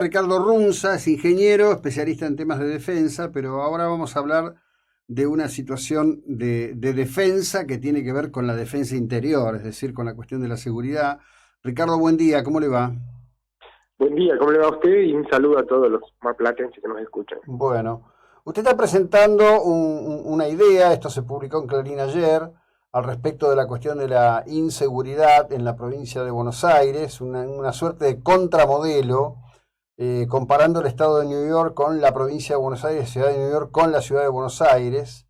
Ricardo Runza es ingeniero, especialista en temas de defensa, pero ahora vamos a hablar de una situación de defensa que tiene que ver con la defensa interior, es decir, con la cuestión de la seguridad. Ricardo, buen día, ¿cómo le va? Buen día, ¿cómo le va a usted? Y un saludo a todos los marplatenses que nos escuchan. Bueno, usted está presentando una idea, esto se publicó en Clarín ayer, al respecto de la cuestión de la inseguridad en la provincia de Buenos Aires, una suerte de contramodelo comparando el estado de New York con la provincia de Buenos Aires, ciudad de New York con la ciudad de Buenos Aires,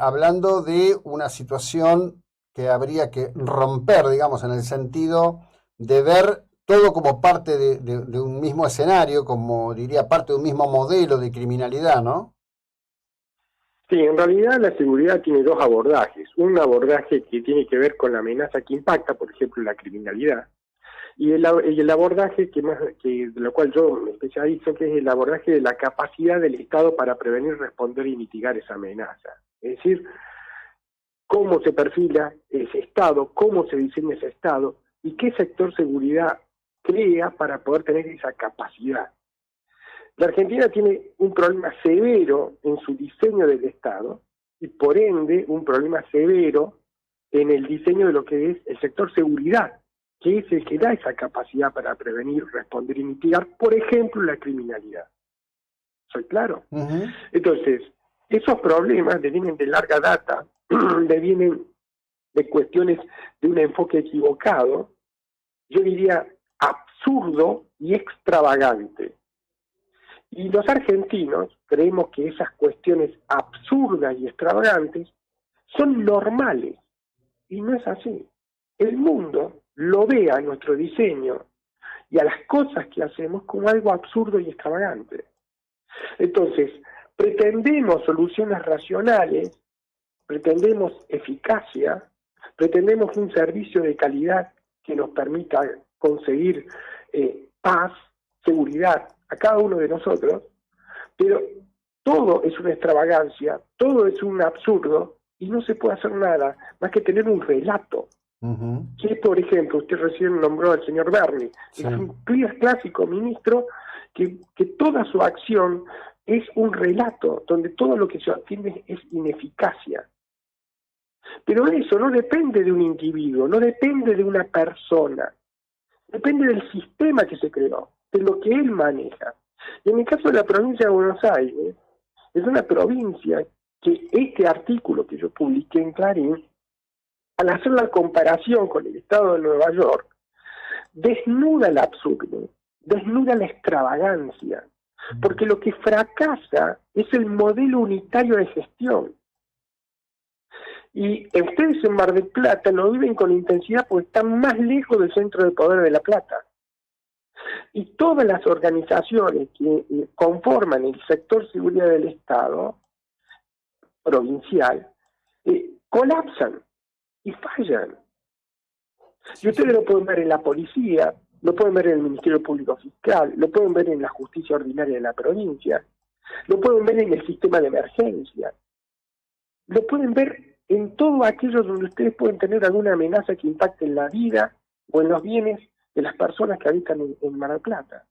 hablando de una situación que habría que romper, digamos, en el sentido de ver todo como parte de un mismo escenario, como diría, parte de un mismo modelo de criminalidad, ¿no? Sí, en realidad la seguridad tiene dos abordajes. Un abordaje que tiene que ver con la amenaza que impacta, por ejemplo, la criminalidad, y el abordaje de lo cual yo me especializo, que es el abordaje de la capacidad del Estado para prevenir, responder y mitigar esa amenaza. Es decir, cómo se perfila ese Estado, cómo se diseña ese Estado y qué sector seguridad crea para poder tener esa capacidad. La Argentina tiene un problema severo en su diseño del Estado y por ende un problema severo en el diseño de lo que es el sector seguridad, que es el que da esa capacidad para prevenir, responder y mitigar, por ejemplo, la criminalidad. ¿Soy claro? Ujú. Entonces, esos problemas devienen de larga data, devienen de cuestiones de un enfoque equivocado, yo diría absurdo y extravagante. Y los argentinos creemos que esas cuestiones absurdas y extravagantes son normales, y no es así. El mundo lo ve a nuestro diseño y a las cosas que hacemos como algo absurdo y extravagante. Entonces, pretendemos soluciones racionales, pretendemos eficacia, pretendemos un servicio de calidad que nos permita conseguir paz, seguridad a cada uno de nosotros, pero todo es una extravagancia, todo es un absurdo y no se puede hacer nada más que tener un relato. Ujú. Que, por ejemplo, usted recién nombró al señor Berni, Sí. es un clásico ministro que toda su acción es un relato donde todo lo que se obtiene es ineficacia. Pero eso no depende de un individuo, no depende de una persona, depende del sistema que se creó, de lo que él maneja. Y en el caso de la provincia de Buenos Aires, es una provincia que este artículo que yo publiqué en Clarín, al hacer la comparación con el estado de Nueva York, desnuda el absurdo, desnuda la extravagancia, porque lo que fracasa es el modelo unitario de gestión. Y ustedes en Mar del Plata lo viven con intensidad porque están más lejos del centro de poder de La Plata. Y todas las organizaciones que conforman el sector seguridad del Estado provincial colapsan y fallan. Y Sí, ustedes sí. lo pueden ver en la policía, lo pueden ver en el Ministerio Público Fiscal, lo pueden ver en la justicia ordinaria de la provincia, lo pueden ver en el sistema de emergencia, lo pueden ver en todo aquello donde ustedes pueden tener alguna amenaza que impacte en la vida o en los bienes de las personas que habitan en Mar del Plata.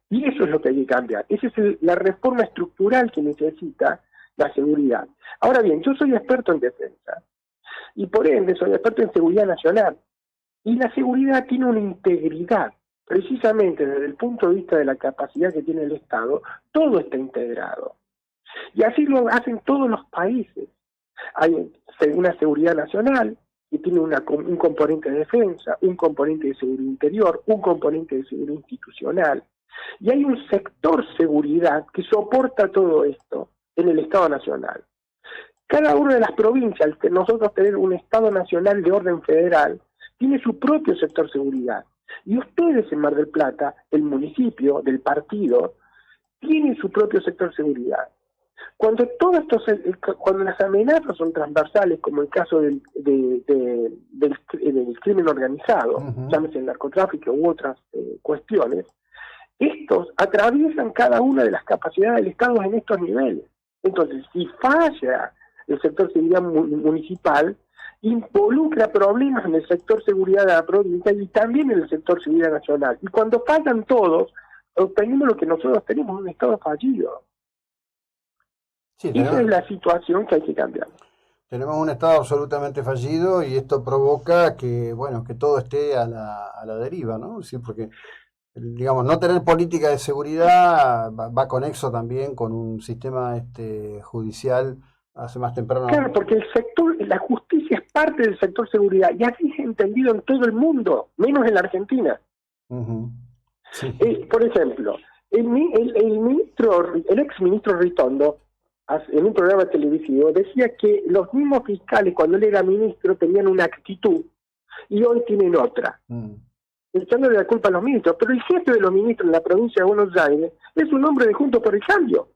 Y eso es lo que hay que cambiar. Esa es la reforma estructural que necesita la seguridad. Ahora bien, yo soy experto en defensa y por ende soy experto en seguridad nacional. Y la seguridad tiene una integridad. Precisamente desde el punto de vista de la capacidad que tiene el Estado, todo está integrado. Y así lo hacen todos los países. Hay una seguridad nacional que tiene un componente de defensa, un componente de seguridad interior, un componente de seguridad institucional. Y hay un sector seguridad que soporta todo esto en el Estado Nacional. Cada una de las provincias, al que nosotros tener un Estado Nacional de orden federal, tiene su propio sector seguridad. Y ustedes en Mar del Plata, el municipio, del partido, tienen su propio sector seguridad. Cuando las amenazas son transversales, como el caso del crimen organizado, Ujú. llámese el narcotráfico u otras cuestiones, estos atraviesan cada una de las capacidades del Estado en estos niveles. Entonces, si falla el sector seguridad municipal, involucra problemas en el sector seguridad de la provincia y también en el sector seguridad nacional. Y cuando fallan todos, obtenemos lo que nosotros tenemos, un Estado fallido. Sí, Esa es la situación que hay que cambiar. tenemos un Estado absolutamente fallido y esto provoca que, bueno, que todo esté a la deriva, ¿no? Sí, porque, digamos, no tener política de seguridad va conexo también con un sistema judicial, hace más temprano. Claro, porque el sector, la justicia es parte del sector seguridad y así es entendido en todo el mundo, menos en la Argentina. Uh-huh. Sí. Por ejemplo, el ex ministro Ritondo, en un programa televisivo, decía que los mismos fiscales cuando él era ministro tenían una actitud y hoy tienen otra, echándole la culpa a los ministros. Pero el jefe de los ministros en la provincia de Buenos Aires es un hombre de Juntos por el Cambio.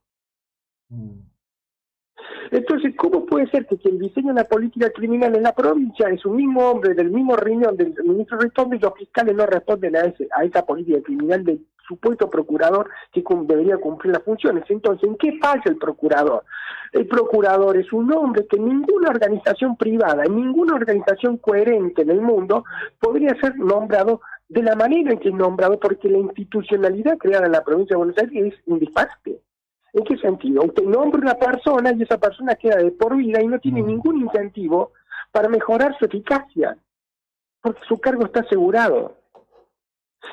Entonces, ¿cómo puede ser que quien diseña la política criminal en la provincia es un mismo hombre del mismo riñón del ministro Ritondo y los fiscales no responden a esa política criminal del supuesto procurador que debería cumplir las funciones? Entonces, ¿en qué falla el procurador? El procurador es un hombre que ninguna organización privada, ninguna organización coherente en el mundo podría ser nombrado de la manera en que es nombrado, porque la institucionalidad creada en la provincia de Buenos Aires es un disparate. ¿En qué sentido? Usted nombra una persona y esa persona queda de por vida y no tiene ningún incentivo para mejorar su eficacia, porque su cargo está asegurado.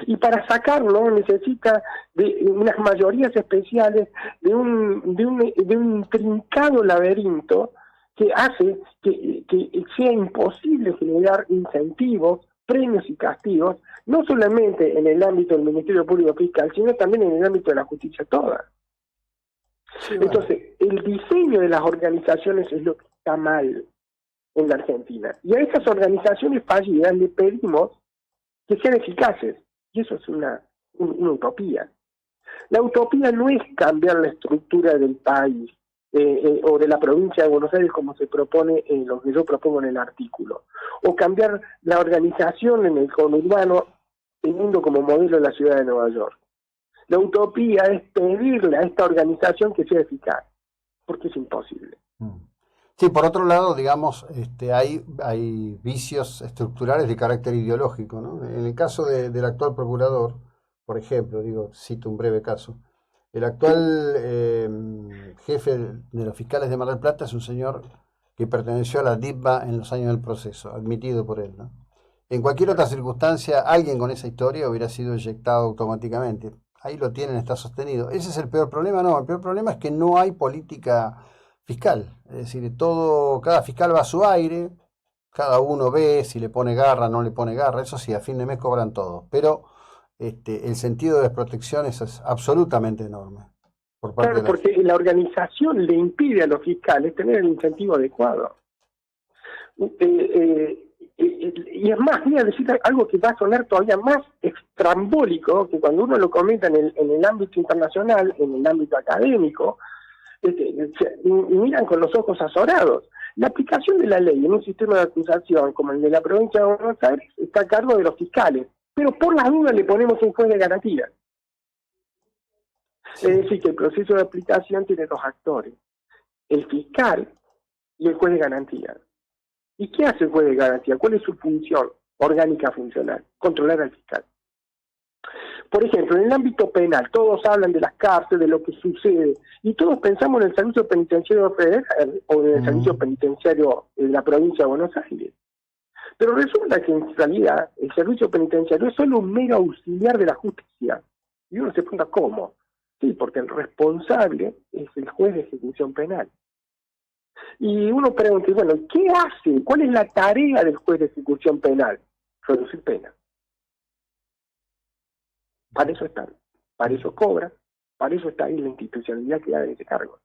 Y para sacarlo necesita de unas mayorías especiales, de un intrincado laberinto que hace que sea imposible generar incentivos, premios y castigos, no solamente en el ámbito del Ministerio Público Fiscal, sino también en el ámbito de la justicia toda. Sí, bueno. Entonces, el diseño de las organizaciones es lo que está mal en la Argentina. Y a estas organizaciones fallidas le pedimos que sean eficaces. Y eso es una utopía. La utopía no es cambiar la estructura del país o de la provincia de Buenos Aires como se propone en lo que yo propongo en el artículo. O cambiar la organización en el conurbano teniendo como modelo la ciudad de Nueva York. La utopía es pedirle a esta organización que sea eficaz, porque es imposible. Sí, por otro lado, digamos, hay vicios estructurales de carácter ideológico, ¿no? En el caso del actual procurador, por ejemplo, cito un breve caso, el actual jefe de los fiscales de Mar del Plata es un señor que perteneció a la DIVA en los años del proceso, admitido por él, ¿no? En cualquier otra circunstancia, alguien con esa historia hubiera sido eyectado automáticamente. Ahí lo tienen, está sostenido. ¿Ese es el peor problema? No, el peor problema es que no hay política fiscal. Es decir, cada fiscal va a su aire, cada uno ve si le pone garra, no le pone garra. Eso sí, a fin de mes cobran todo. Pero el sentido de desprotección es absolutamente enorme. Claro, porque la organización le impide a los fiscales tener el incentivo adecuado. Y es más, voy a decir algo que va a sonar todavía más estrambólico, que cuando uno lo comenta en el ámbito internacional, en el ámbito académico, miran con los ojos azorados. La aplicación de la ley en un sistema de acusación como el de la provincia de Buenos Aires está a cargo de los fiscales, pero por las dudas le ponemos un juez de garantía. Sí. Es decir, que el proceso de aplicación tiene dos actores, el fiscal y el juez de garantía. ¿Y qué hace el juez de garantía? ¿Cuál es su función orgánica funcional? Controlar al fiscal. Por ejemplo, en el ámbito penal, todos hablan de las cárceles, de lo que sucede, y todos pensamos en el servicio penitenciario federal o en el servicio penitenciario de la provincia de Buenos Aires. Pero resulta que en realidad el servicio penitenciario es solo un mero auxiliar de la justicia. Y uno se pregunta, ¿cómo? Sí, porque el responsable es el juez de ejecución penal. Y uno pregunta, bueno, ¿qué hace? ¿Cuál es la tarea del juez de ejecución penal? Reducir pena. Para eso están, para eso cobran, para eso está ahí la institucionalidad que da en ese cargo.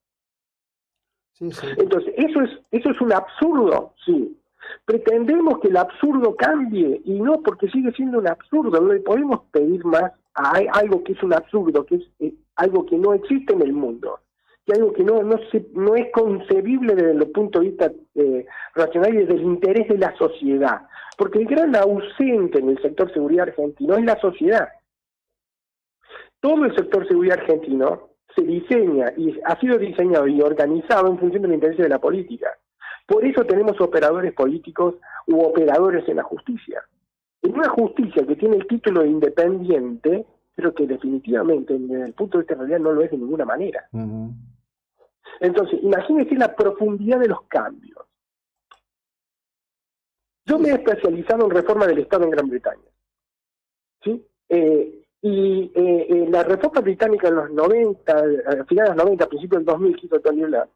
Sí, sí. Entonces, eso es un absurdo, sí. Pretendemos que el absurdo cambie, y no, porque sigue siendo un absurdo. No le podemos pedir más a algo que es un absurdo, que es algo que no existe en el mundo, que algo que no es concebible desde el punto de vista racional y desde el interés de la sociedad. Porque el gran ausente en el sector seguridad argentino es la sociedad. Todo el sector seguridad argentino se diseña y ha sido diseñado y organizado en función del interés de la política. Por eso tenemos operadores políticos u operadores en la justicia. En una justicia que tiene el título de independiente, pero que definitivamente desde el punto de vista realidad no lo es de ninguna manera. Entonces, imagínense la profundidad de los cambios. Yo me he especializado en reforma del Estado en Gran Bretaña. ¿Sí? La reforma británica en los 90, a finales de los 90, principios del 2000, quiso Tony Blair,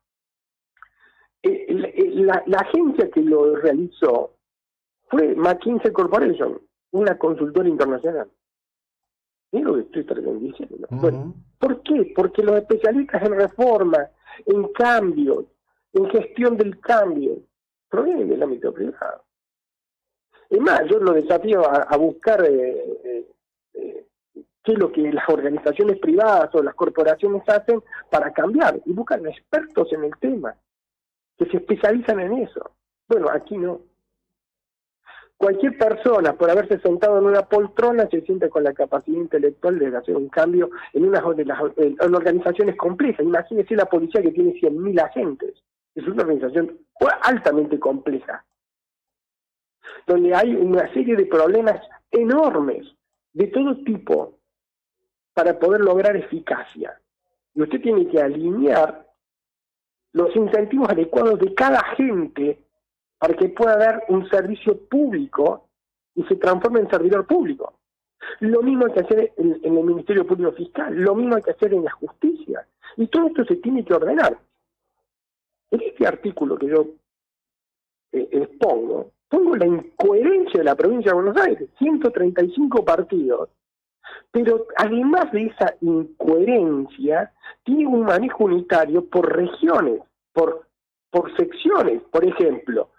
la agencia que lo realizó fue McKinsey Corporation, una consultora internacional. Es lo que estoy diciendo. Bueno, ¿por qué? Porque los especialistas en reforma, en cambios, en gestión del cambio, provienen del ámbito privado. Es más, yo lo desafío a buscar qué es lo que las organizaciones privadas o las corporaciones hacen para cambiar, y buscan expertos en el tema, que se especializan en eso. Bueno, aquí no. Cualquier persona, por haberse sentado en una poltrona, se siente con la capacidad intelectual de hacer un cambio en en organizaciones complejas. Imagínese la policía que tiene 100.000 agentes. Es una organización altamente compleja, donde hay una serie de problemas enormes, de todo tipo, para poder lograr eficacia. Y usted tiene que alinear los incentivos adecuados de cada agente para que pueda dar un servicio público y se transforme en servidor público. Lo mismo hay que hacer en el Ministerio Público Fiscal, lo mismo hay que hacer en la justicia. Y todo esto se tiene que ordenar. En este artículo que yo expongo, pongo la incoherencia de la provincia de Buenos Aires, 135 partidos, pero además de esa incoherencia, tiene un manejo unitario por regiones, por secciones. Por ejemplo,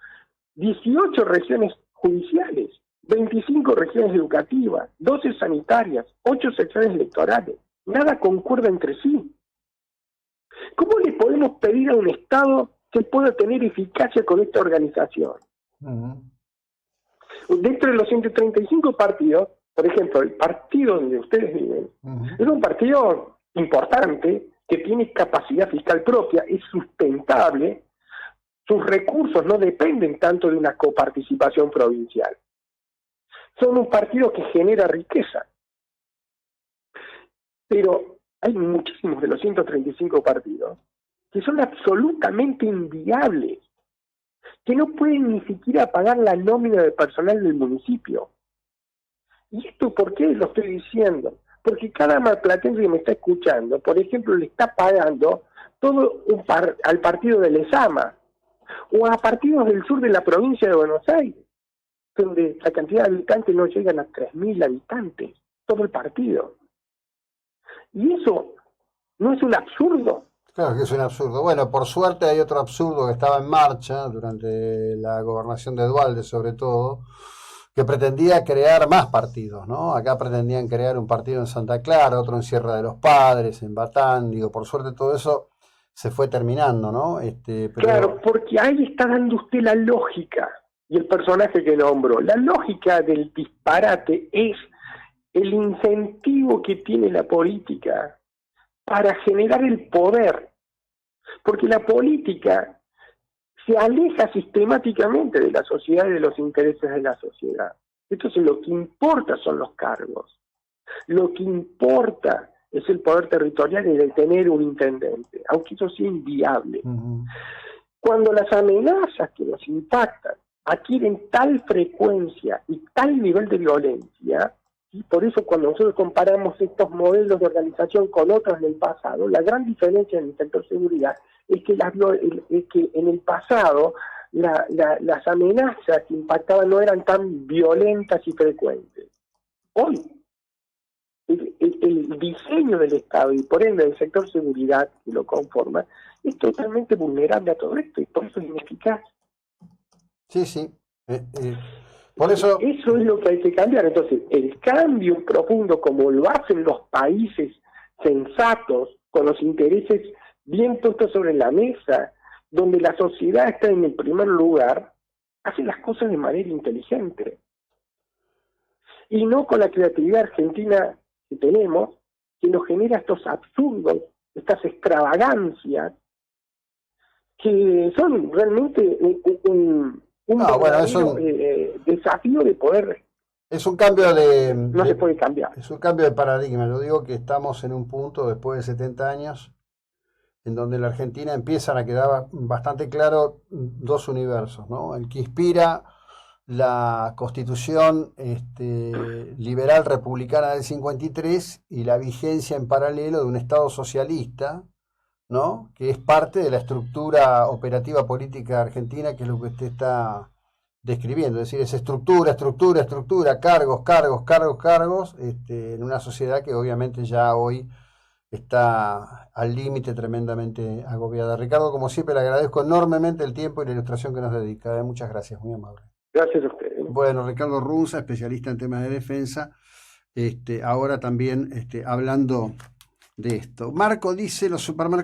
18 regiones judiciales, 25 regiones educativas, 12 sanitarias, 8 secciones electorales. Nada concuerda entre sí. ¿Cómo le podemos pedir a un Estado que pueda tener eficacia con esta organización? Dentro de los 135 partidos, por ejemplo, el partido donde ustedes viven, es un partido importante que tiene capacidad fiscal propia, es sustentable. Sus recursos no dependen tanto de una coparticipación provincial. Son un partido que genera riqueza. Pero hay muchísimos de los 135 partidos que son absolutamente inviables, que no pueden ni siquiera pagar la nómina de personal del municipio. ¿Y esto por qué lo estoy diciendo? Porque cada marplatense que me está escuchando, por ejemplo, le está pagando todo al partido de Lezama, o a partidos del sur de la provincia de Buenos Aires, donde la cantidad de habitantes no llegan a 3.000 habitantes, todo el partido. ¿Y eso no es un absurdo? Claro que es un absurdo. Bueno, por suerte hay otro absurdo que estaba en marcha durante la gobernación de Duhalde, sobre todo, que pretendía crear más partidos, ¿no? Acá pretendían crear un partido en Santa Clara, otro en Sierra de los Padres, en Batán. Digo, por suerte todo eso se fue terminando, ¿no? Pero... Claro, porque ahí está dando usted la lógica, y el personaje que nombro. La lógica del disparate es el incentivo que tiene la política para generar el poder, porque la política se aleja sistemáticamente de la sociedad y de los intereses de la sociedad. Entonces lo que importa son los cargos, lo que importa es el poder territorial y de tener un intendente, aunque eso sea inviable. Cuando las amenazas que nos impactan adquieren tal frecuencia y tal nivel de violencia, y por eso cuando nosotros comparamos estos modelos de organización con otros del pasado, la gran diferencia en el sector seguridad es que, en el pasado las amenazas que impactaban no eran tan violentas y frecuentes. Hoy, el diseño del Estado y por ende del sector seguridad que lo conforma es totalmente vulnerable a todo esto y por eso es ineficaz. Sí, sí. Por eso... Eso es lo que hay que cambiar. Entonces, el cambio profundo, como lo hacen los países sensatos, con los intereses bien puestos sobre la mesa, donde la sociedad está en el primer lugar, hace las cosas de manera inteligente. Y no con la creatividad argentina que tenemos, que nos genera estos absurdos, estas extravagancias, que son realmente un No, bueno, verdadero, desafío de poder. es un cambio de, No se puede cambiar. es un cambio de paradigma. Yo digo que estamos en un punto, después de 70 años, en donde en la Argentina empiezan a quedar bastante claro dos universos, ¿no? El que inspira la Constitución liberal republicana del 53 y la vigencia en paralelo de un Estado socialista, ¿no? Que es parte de la estructura operativa política argentina, que es lo que usted está describiendo, es decir, es estructura, estructura, estructura, cargos, cargos, cargos, cargos, en una sociedad que obviamente ya hoy está al límite, tremendamente agobiada. Ricardo, como siempre, le agradezco enormemente el tiempo y la ilustración que nos dedica. Muchas gracias, muy amable. Gracias a ustedes. Bueno, Ricardo Runza, especialista en temas de defensa, ahora también hablando de esto. Marco dice, los supermercados